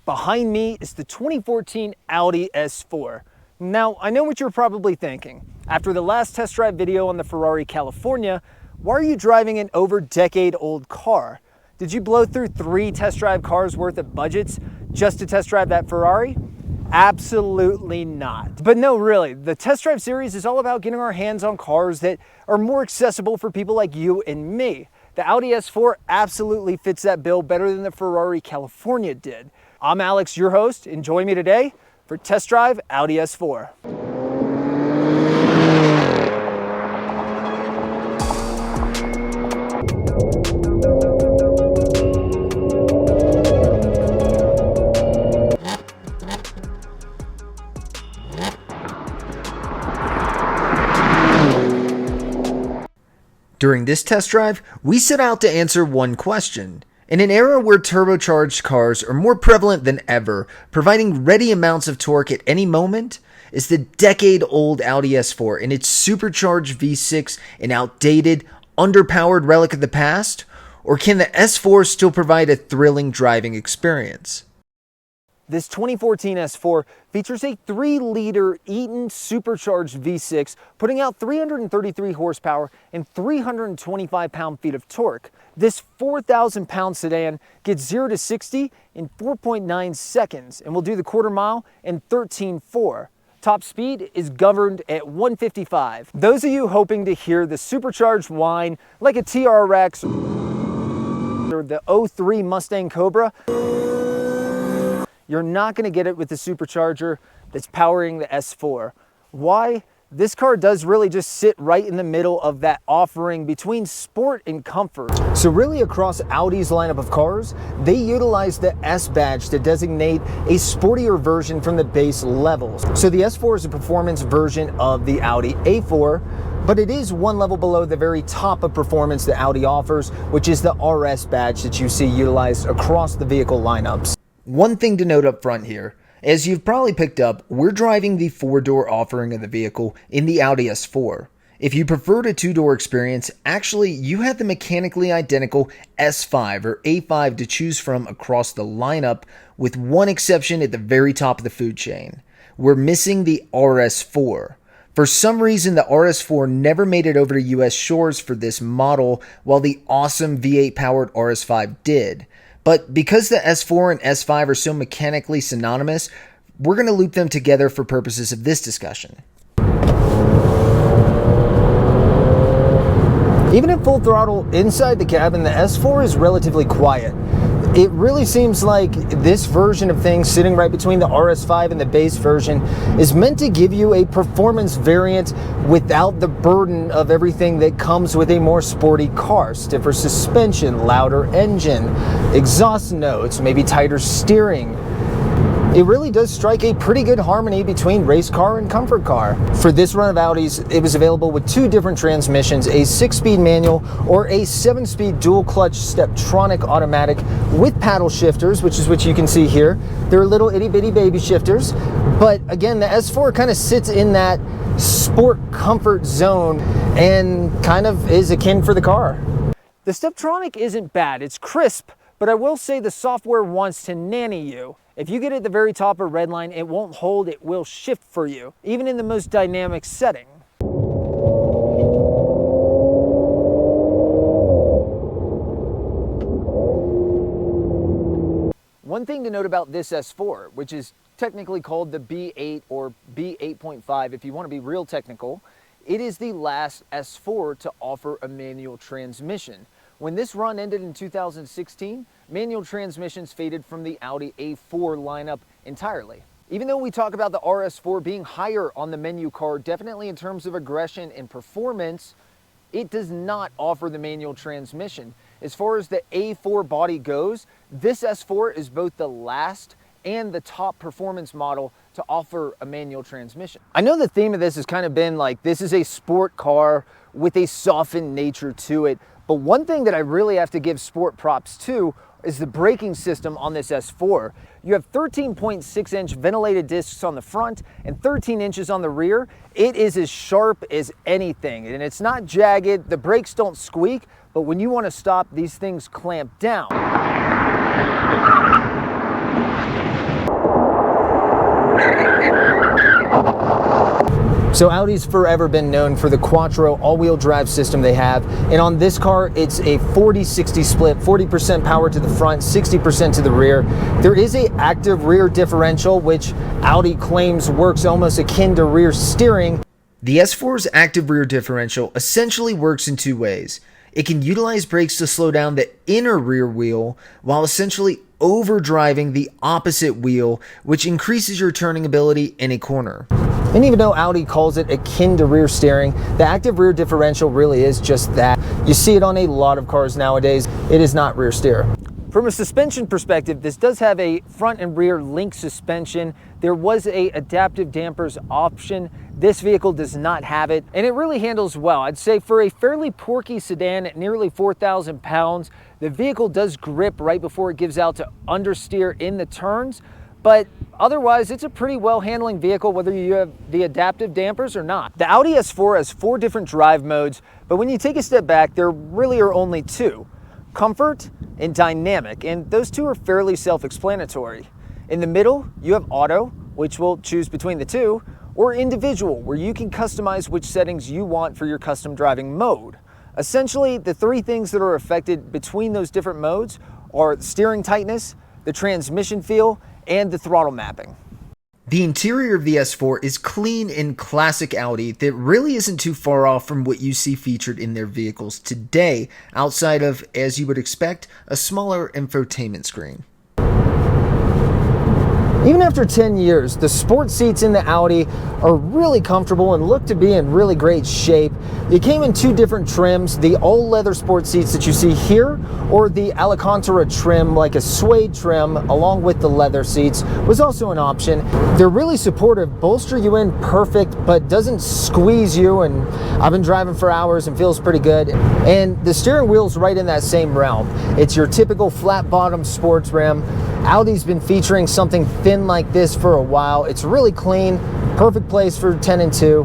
Behind me is the 2014 Audi S4. Now, I know what you're probably thinking. After the last test drive video on the Ferrari California, why are you driving an over-decade-old car? Did you blow through 3 test drive cars worth of budgets just to test drive that Ferrari? Absolutely not. But no, really, the test drive series is all about getting our hands on cars that are more accessible for people like you and me. The Audi S4 absolutely fits that bill better than the Ferrari California did. I'm Alex, your host, and join me today for Test Drive Audi S4. During this test drive, we set out to answer one question. In an era where turbocharged cars are more prevalent than ever, providing ready amounts of torque at any moment, is the decade-old Audi S4 and its supercharged V6 an outdated, underpowered relic of the past? Or can the S4 still provide a thrilling driving experience? This 2014 S4 features a 3-liter Eaton supercharged V6, putting out 333 horsepower and 325 pound-feet of torque. This 4,000-pound sedan gets 0 to 60 in 4.9 seconds and will do the quarter mile in 13.4. Top speed is governed at 155. Those of you hoping to hear the supercharged whine like a TRX or the 03 Mustang Cobra, you're not going to get it with the supercharger that's powering the S4. Why? This car does really just sit right in the middle of that offering between sport and comfort. So really across Audi's lineup of cars, they utilize the S badge to designate a sportier version from the base levels. So the S4 is a performance version of the Audi A4, but it is one level below the very top of performance that Audi offers, which is the RS badge that you see utilized across the vehicle lineups. One thing to note up front here, as you've probably picked up, we're driving the 4-door offering of the vehicle in the Audi S4. If you preferred a 2-door experience, actually you have the mechanically identical S5 or A5 to choose from across the lineup, with one exception at the very top of the food chain. We're missing the RS4. For some reason, the RS4 never made it over to US shores for this model, while the awesome V8 powered RS5 did. But because the S4 and S5 are so mechanically synonymous, we're going to loop them together for purposes of this discussion. Even at full throttle inside the cabin, the S4 is relatively quiet. It really seems like this version of things, sitting right between the RS5 and the base version, is meant to give you a performance variant without the burden of everything that comes with a more sporty car. Stiffer suspension, louder engine, exhaust notes, maybe tighter steering. It really does strike a pretty good harmony between race car and comfort car. For this run of Audis, it was available with 2 different transmissions, a 6-speed manual or a 7-speed dual clutch Steptronic automatic with paddle shifters, which is what you can see here. They're little itty bitty baby shifters, but again, the S4 kind of sits in that sport comfort zone and kind of is akin for the car. The Steptronic isn't bad, it's crisp, but I will say the software wants to nanny you. If you get at the very top of redline, it won't hold, it will shift for you, even in the most dynamic setting. One thing to note about this S4, which is technically called the B8 or B8.5 if you want to be real technical, it is the last S4 to offer a manual transmission. When this run ended in 2016, manual transmissions faded from the Audi A4 lineup entirely. Even though we talk about the RS4 being higher on the menu card, definitely in terms of aggression and performance, it does not offer the manual transmission. As far as the A4 body goes, this S4 is both the last and the top performance model to offer a manual transmission. I know the theme of this has kind of been like, this is a sport car with a softened nature to it, but one thing that I really have to give sport props to is the braking system on this S4. You have 13.6-inch ventilated discs on the front and 13 inches on the rear. It is as sharp as anything, and it's not jagged. The brakes don't squeak, but when you want to stop, these things clamp down. So Audi's forever been known for the Quattro all-wheel drive system they have, and on this car it's a 40-60 split, 40% power to the front, 60% to the rear. There is a active rear differential, which Audi claims works almost akin to rear steering. The S4's active rear differential essentially works in two ways. It can utilize brakes to slow down the inner rear wheel while essentially overdriving the opposite wheel, which increases your turning ability in a corner. And even though Audi calls it akin to rear steering, the active rear differential really is just that. You see it on a lot of cars nowadays. It is not rear steer. From a suspension perspective, this does have a front and rear link suspension. There was a adaptive dampers option. This vehicle does not have it, and it really handles well. I'd say for a fairly porky sedan at nearly 4,000 pounds, the vehicle does grip right before it gives out to understeer in the turns, but otherwise it's a pretty well handling vehicle whether you have the adaptive dampers or not. The Audi S4 has 4 different drive modes, but when you take a step back, there really are only 2. Comfort and dynamic, and those 2 are fairly self-explanatory. In the middle, you have auto, which will choose between the 2, or individual, where you can customize which settings you want for your custom driving mode. Essentially, the 3 things that are affected between those different modes are steering tightness, the transmission feel, and the throttle mapping. The interior of the S4 is clean and classic Audi that really isn't too far off from what you see featured in their vehicles today, outside of, as you would expect, a smaller infotainment screen. Even after 10 years, the sport seats in the Audi are really comfortable and look to be in really great shape. They came in 2 different trims, the all leather sport seats that you see here, or the Alcantara trim, like a suede trim, along with the leather seats, was also an option. They're really supportive, bolster you in perfect, but doesn't squeeze you, and I've been driving for hours and feels pretty good. And the steering wheel's right in that same realm. It's your typical flat bottom sports rim. Audi's been featuring something thin like this for a while. It's really clean, perfect place for 10 and 2.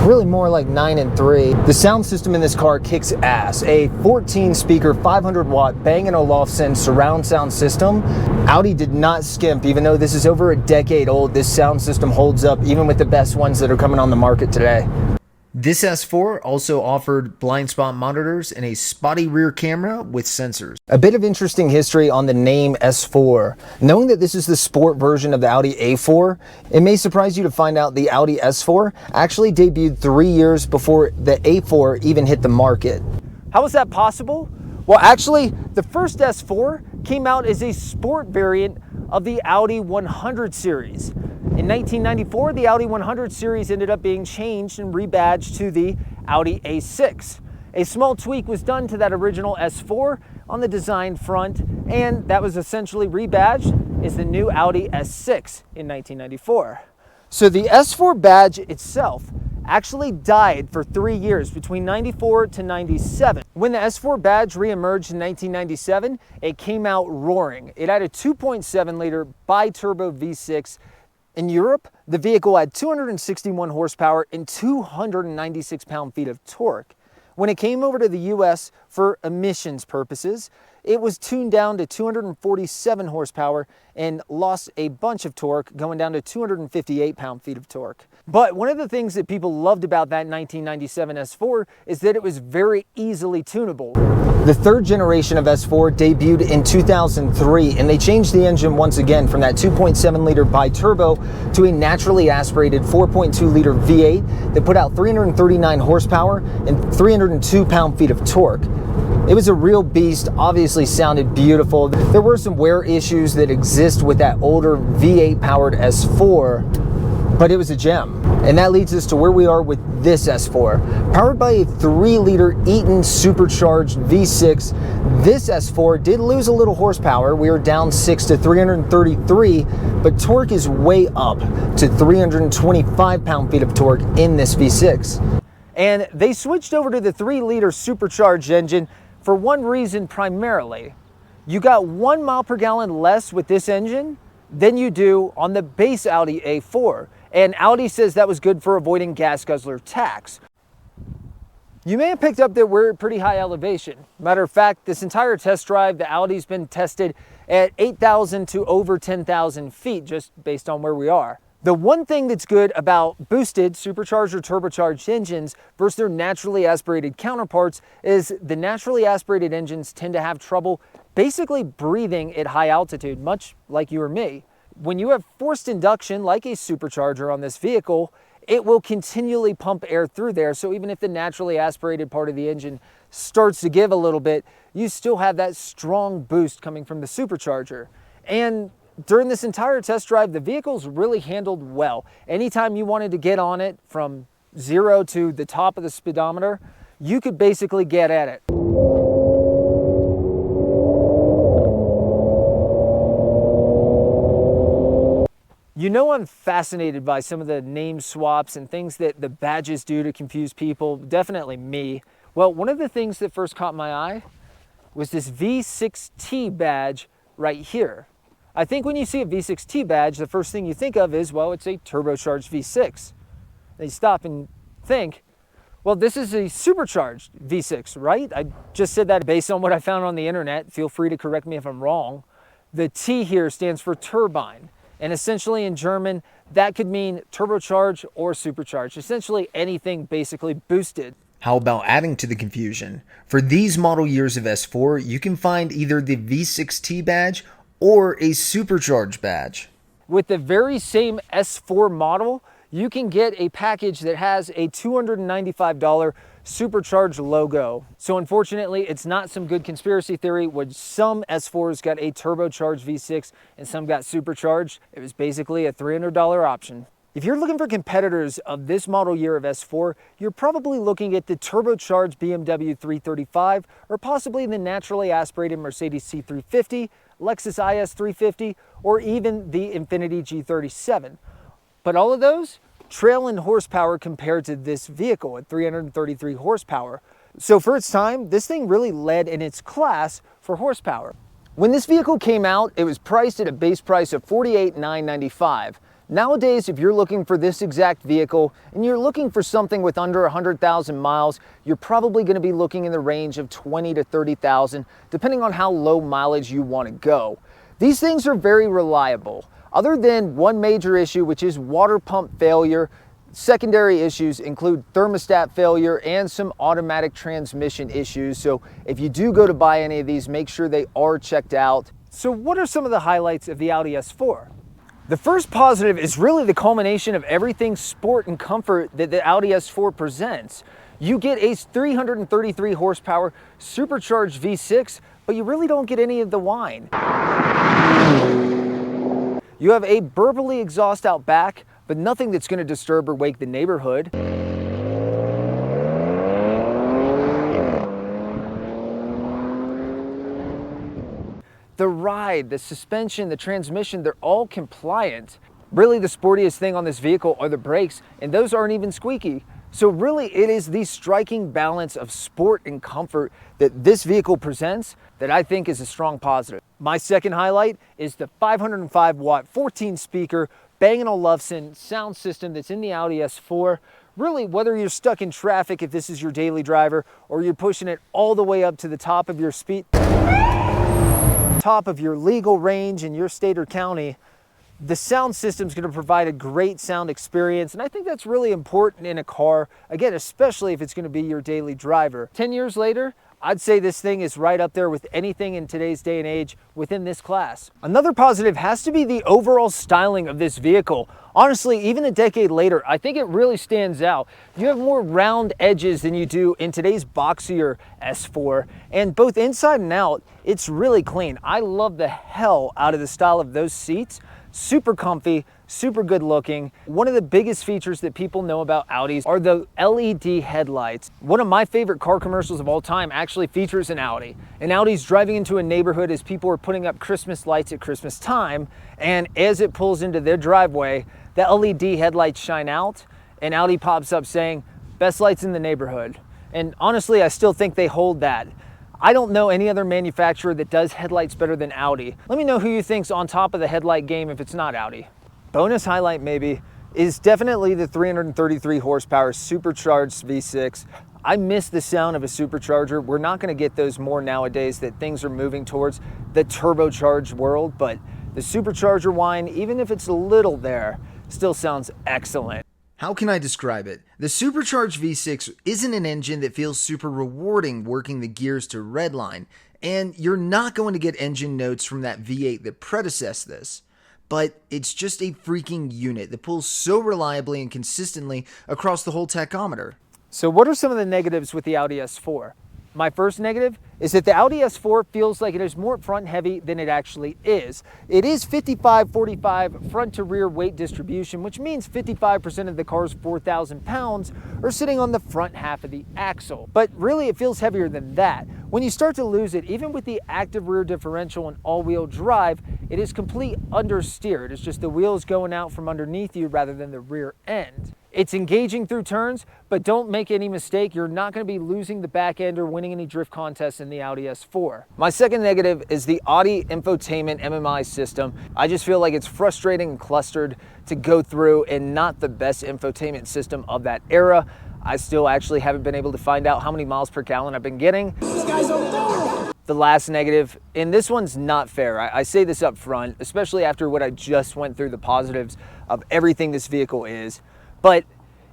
Really more like 9 and 3. The sound system in this car kicks ass. A 14 speaker, 500 watt Bang & Olufsen surround sound system. Audi did not skimp, even though this is over a decade old. This sound system holds up even with the best ones that are coming on the market today. This S4 also offered blind spot monitors and a spotty rear camera with sensors. A bit of interesting history on the name S4. Knowing that this is the sport version of the Audi A4, it may surprise you to find out the Audi S4 actually debuted 3 years before the A4 even hit the market. How is that possible? Well, actually, the first S4 came out as a sport variant of the Audi 100 series. In 1994, the Audi 100 series ended up being changed and rebadged to the Audi A6. A small tweak was done to that original S4 on the design front, and that was essentially rebadged as the new Audi S6 in 1994. So the S4 badge itself actually died for 3 years between 94 to 97. When the S4 badge reemerged in 1997, it came out roaring. It had a 2.7 liter bi-turbo V6. In Europe, the vehicle had 261 horsepower and 296 pound-feet of torque. When it came over to the US for emissions purposes, it was tuned down to 247 horsepower and lost a bunch of torque, going down to 258 pound-feet of torque. But one of the things that people loved about that 1997 S4 is that it was very easily tunable. The 3rd generation of S4 debuted in 2003, and they changed the engine once again from that 2.7 liter bi-turbo to a naturally aspirated 4.2 liter V8 that put out 339 horsepower and 302 pound-feet of torque. It was a real beast, obviously sounded beautiful. There were some wear issues that exist with that older V8 powered S4, but it was a gem. And that leads us to where we are with this S4. Powered by a 3 liter Eaton supercharged V6, this S4 did lose a little horsepower. We are down 6 to 333, but torque is way up to 325 pound-feet of torque in this V6. And they switched over to the 3 liter supercharged engine for one reason primarily. You got 1 mile per gallon less with this engine than you do on the base Audi A4. And Audi says that was good for avoiding gas guzzler tax. You may have picked up that we're at pretty high elevation. Matter of fact, this entire test drive, the Audi's been tested at 8,000 to over 10,000 feet just based on where we are. The one thing that's good about boosted, supercharged, or turbocharged engines versus their naturally aspirated counterparts is the naturally aspirated engines tend to have trouble basically breathing at high altitude, much like you or me. When you have forced induction, like a supercharger on this vehicle, it will continually pump air through there. So even if the naturally aspirated part of the engine starts to give a little bit, you still have that strong boost coming from the supercharger. And during this entire test drive, the vehicle's really handled well. Anytime you wanted to get on it from 0 to the top of the speedometer, you could basically get at it. You know, I'm fascinated by some of the name swaps and things that the badges do to confuse people, definitely me. Well, one of the things that first caught my eye was this V6T badge right here. I think when you see a V6T badge, the first thing you think of is, well, it's a turbocharged V6. Then you stop and think, well, this is a supercharged V6, right? I just said that based on what I found on the internet. Feel free to correct me if I'm wrong. The T here stands for turbine. And essentially in German, that could mean turbocharged or supercharged. Essentially anything basically boosted. How about adding to the confusion? For these model years of S4, you can find either the V6T badge or a supercharged badge. With the very same S4 model, you can get a package that has a $295 supercharged logo. So unfortunately, it's not some good conspiracy theory when some S4s got a turbocharged V6 and some got supercharged. It was basically a $300 option. If you're looking for competitors of this model year of S4, you're probably looking at the turbocharged BMW 335 or possibly the naturally aspirated Mercedes C350, Lexus IS 350, or even the Infiniti G37. But all of those trail in horsepower compared to this vehicle at 333 horsepower. So for its time, this thing really led in its class for horsepower. When this vehicle came out, it was priced at a base price of $48,995. Nowadays, if you're looking for this exact vehicle and you're looking for something with under 100,000 miles, you're probably going to be looking in the range of 20 to 30,000, depending on how low mileage you want to go. These things are very reliable. Other than one major issue, which is water pump failure, secondary issues include thermostat failure and some automatic transmission issues. So if you do go to buy any of these, make sure they are checked out. So what are some of the highlights of the Audi S4? The first positive is really the culmination of everything sport and comfort that the Audi S4 presents. You get a 333 horsepower supercharged V6, but you really don't get any of the whine. You have a burbly exhaust out back, but nothing that's going to disturb or wake the neighborhood. The ride, the suspension, the transmission, they're all compliant. Really the sportiest thing on this vehicle are the brakes, and those aren't even squeaky. So really it is the striking balance of sport and comfort that this vehicle presents that I think is a strong positive. My second highlight is the 505 watt 14 speaker Bang & Olufsen sound system that's in the Audi S4. Really, whether you're stuck in traffic, if this is your daily driver, or you're pushing it all the way up to the top of your top of your legal range in your state or county, the sound system is going to provide a great sound experience. And I think that's really important in a car, again, especially if it's going to be your daily driver. 10 years later, I'd say this thing is right up there with anything in today's day and age within this class. Another positive has to be the overall styling of this vehicle. Honestly, even a decade later, I think it really stands out. You have more round edges than you do in today's boxier S4, and both inside and out, it's really clean. I love the hell out of the style of those seats. Super comfy, super good looking. One of the biggest features that people know about Audis are the LED headlights. One of my favorite car commercials of all time actually features an Audi. An Audi's driving into a neighborhood as people are putting up Christmas lights at Christmas time, and as it pulls into their driveway, the LED headlights shine out, and Audi pops up saying, "Best lights in the neighborhood." And honestly, I still think they hold that. I don't know any other manufacturer that does headlights better than Audi. Let me know who you think's on top of the headlight game if it's not Audi. Bonus highlight maybe is definitely the 333 horsepower supercharged V6. I miss the sound of a supercharger. We're not gonna get those more nowadays that things are moving towards the turbocharged world, but the supercharger whine, even if it's a little there, still sounds excellent. How can I describe it? The Supercharged V6 isn't an engine that feels super rewarding working the gears to redline, and you're not going to get engine notes from that V8 that predecessed this. But it's just a freaking unit that pulls so reliably and consistently across the whole tachometer. So what are some of the negatives with the Audi S4? My first negative is that the Audi S4 feels like it is more front heavy than it actually is. It is 55-45 front to rear weight distribution, which means 55% of the car's 4,000 pounds are sitting on the front half of the axle. But really it feels heavier than that. When you start to lose it, even with the active rear differential and all-wheel drive, it is complete understeer. It's just the wheels going out from underneath you rather than the rear end. It's engaging through turns, but don't make any mistake, you're not going to be losing the back end or winning any drift contests in the Audi S4. My second negative is the Audi infotainment MMI system. I just feel like it's frustrating and clustered to go through and not the best infotainment system of that era. I still actually haven't been able to find out how many miles per gallon I've been getting. This guy's a The last negative, and this one's not fair. I say this up front, especially after what I just went through the positives of everything this vehicle is. But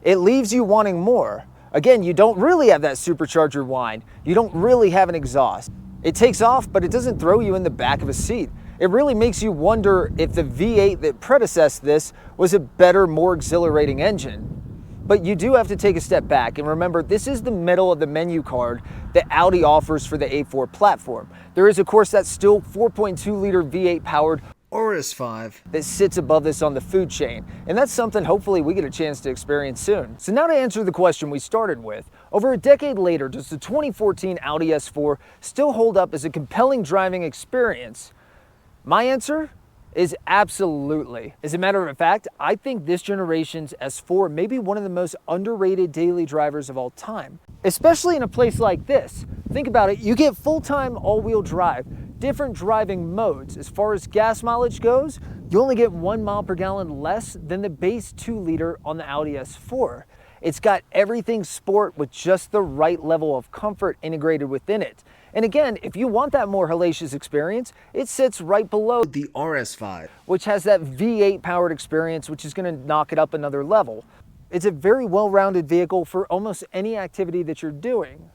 it leaves you wanting more. Again, you don't really have that supercharger whine. You don't really have an exhaust. It takes off, but it doesn't throw you in the back of a seat. It really makes you wonder if the V8 that predecessed this was a better, more exhilarating engine. But you do have to take a step back and remember this is the middle of the menu card that Audi offers for the A4 platform. There is, of course, that still 4.2 liter V8 powered RS5 that sits above this on the food chain, and that's something hopefully we get a chance to experience soon. So now to answer the question we started with, over a decade later, does the 2014 Audi S4 still hold up as a compelling driving experience? My answer is absolutely. As a matter of fact, I think this generation's S4 may be one of the most underrated daily drivers of all time, especially in a place like this. Think about it, you get full-time all-wheel drive, different driving modes. As far as gas mileage goes, you only get 1 mile per gallon less than the base 2 liter on the Audi S4. It's got everything sport with just the right level of comfort integrated within it. And again, if you want that more hellacious experience, it sits right below the RS5, which has that V8 powered experience, which is going to knock it up another level. It's a very well-rounded vehicle for almost any activity that you're doing.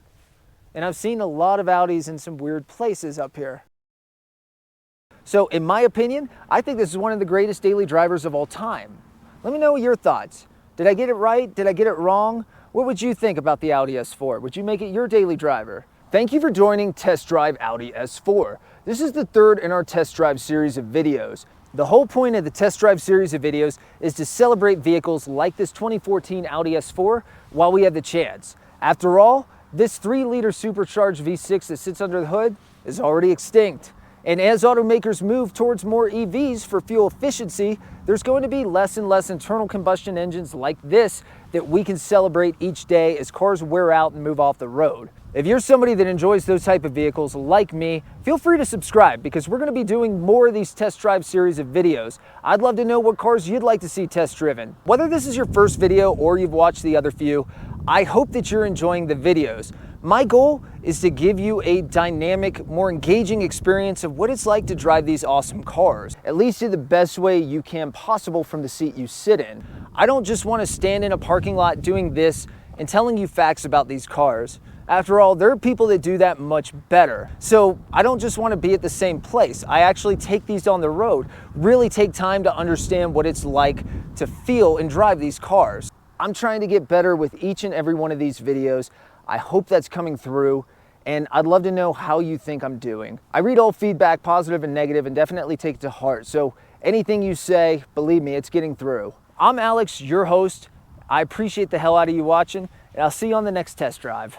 And I've seen a lot of Audis in some weird places up here. So in my opinion, I think this is one of the greatest daily drivers of all time. Let me know your thoughts. Did I get it right? Did I get it wrong? What would you think about the Audi S4? Would you make it your daily driver? Thank you for joining Test Drive Audi S4. This is the third in our test drive series of videos. The whole point of the test drive series of videos is to celebrate vehicles like this 2014 Audi S4 while we have the chance. After all, this 3-liter supercharged V6 that sits under the hood is already extinct. And as automakers move towards more EVs for fuel efficiency, there's going to be less and less internal combustion engines like this that we can celebrate each day as cars wear out and move off the road. If you're somebody that enjoys those type of vehicles like me, feel free to subscribe because we're going to be doing more of these test drive series of videos. I'd love to know what cars you'd like to see test driven. Whether this is your first video or you've watched the other few, I hope that you're enjoying the videos. My goal is to give you a dynamic, more engaging experience of what it's like to drive these awesome cars, at least in the best way you can possible from the seat you sit in. I don't just want to stand in a parking lot doing this and telling you facts about these cars. After all, there are people that do that much better. So I don't just want to be at the same place. I actually take these on the road, really take time to understand what it's like to feel and drive these cars. I'm trying to get better with each and every one of these videos. I hope that's coming through, and I'd love to know how you think I'm doing. I read all feedback, positive and negative, and definitely take it to heart. So anything you say, believe me, it's getting through. I'm Alex, your host. I appreciate the hell out of you watching, and I'll see you on the next test drive.